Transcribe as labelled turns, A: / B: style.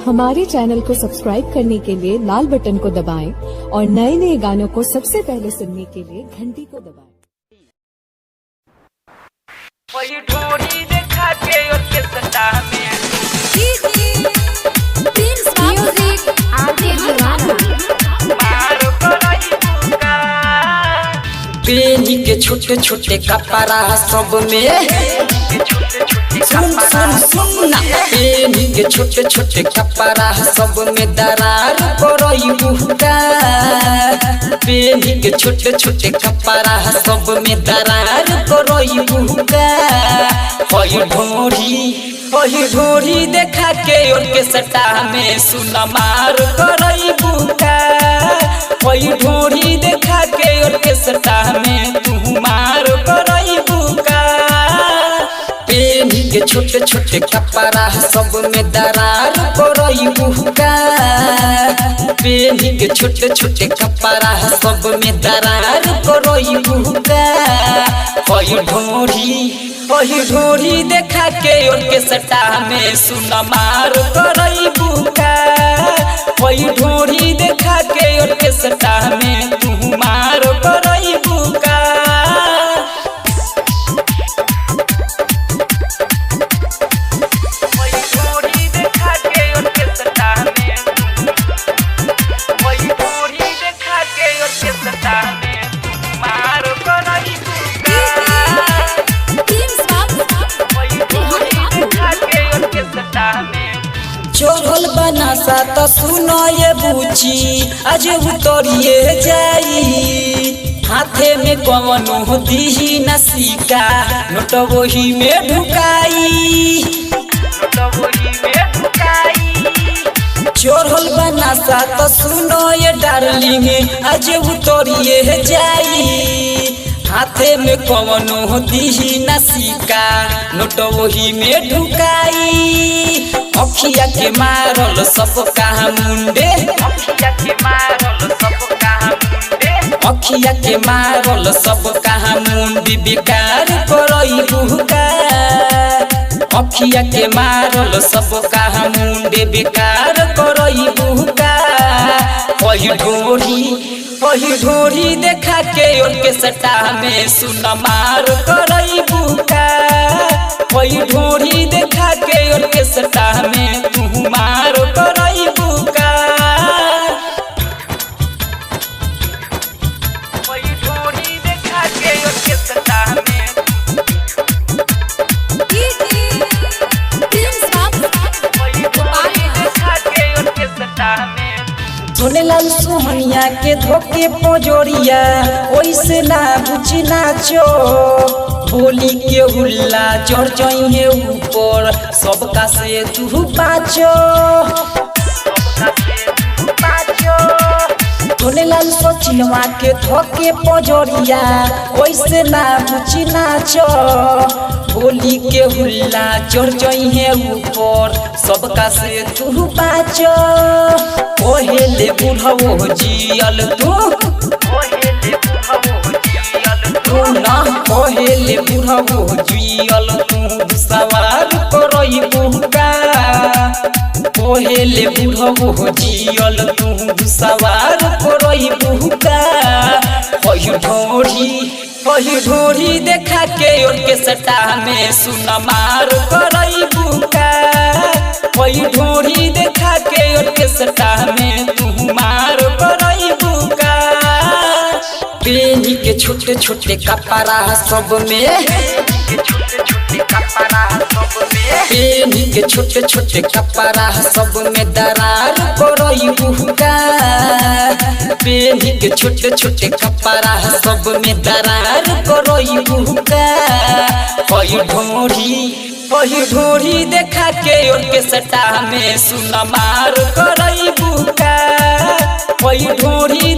A: हमारे चैनल को सब्सक्राइब करने के लिए लाल बटन को दबाएं और नए नए गानों को सबसे पहले सुनने के लिए घंटी को दबाएं।
B: वही ढोरी देखा के और के सटा में
C: म्यूजिक आगे दीवाना
B: मारो कराई बुका
D: बेनी के छोटे छोटे कपड़ा सब में सुन सुन सुन ना बेनी के छोटे छोटे कपड़ा सब में दरार करई बुका बेनी के छोटे छोटे कपड़ा सब में दरार करई बुका होई ढोरी देखा के और के सटा में सुन मार करई बुका होई ढोरी देखा के और के सटा में तू मार करई बुका बेनी के छोटे छोटे कपड़ा सब में दरार करई बुका बेनी के छोटे छोटे कपड़ा सब में दरार करई बुका होई ढोरी देखा के और के सटा में सुन मार करई बुका होई ढोरी देखा के और के सटा में तू मार करई बुका
B: वही ढोरी देखा के और के सटा में वही ढोरी देखा के और के सटा में मारो कराई बुका वही ढोरी देखा के और के सटा में
D: चोरल बनासा तो सुनो ये बूची आज उतरिए जाई हाथे में कवनो दीही नसीका नोट वही में ढुकाई
B: तो वही में ढुकाई
D: चोरल बनासा तो सुनो ये डार्लिंग आज उतरिए जाई हाथे में कवनो दीही नसीका नोट वही में ढुकाई अखिया के मारल सब कहाँ मुंडे
B: अखिया के मारल सब कहाँ मुंडे
D: अखिया के मारल सब कहाँ मुंडी बेकार करई बुका अखिया के मारल सब कहाँ मुंडे बेकार करई बुका वही ढोरी देखा के और के सटा में सुन मार करई बुका वही ढोरी देखा के और के सटा में तू मार करई बुका
B: वही ढोरी देखा के और के सटा में वही ढोरी देखा के और के सटा में
D: सुनेलाल सोहनिया के धोके पोजोरिया ओइसे ना बुझी नाचो बोली के हुल्ला चढ़ जाइए ऊपर सबका से तू बाचो सुनेलाल सोचिनवा के धोके पोजोरिया ओइसे ना बुझी नाचो बोली के हुल्ला चढ़ जाइए ऊपर सबका से तू बाचो ओहेले बुढ़वो जियल तू ना ओहेले बुढ़वो जियल तू सवार करई बुका ओहेले बुढ़वो जियल तू सवार करई बुका होई ढोरी देखा के और के सटा में सुन मार करई बुका होई ढोरी देखा के और के सटा में तू मार करई बुका बेनी के छोटे छोटे कपड़ा सब में बेनी के छोटे छोटे कपड़ा सब में दरार करई बुका बेनी के छोटे छोटे कपड़ा सब में दरार करई बुका होई ढोरी देखा के और के सटा में सुन मार करई बुका होई ढोरी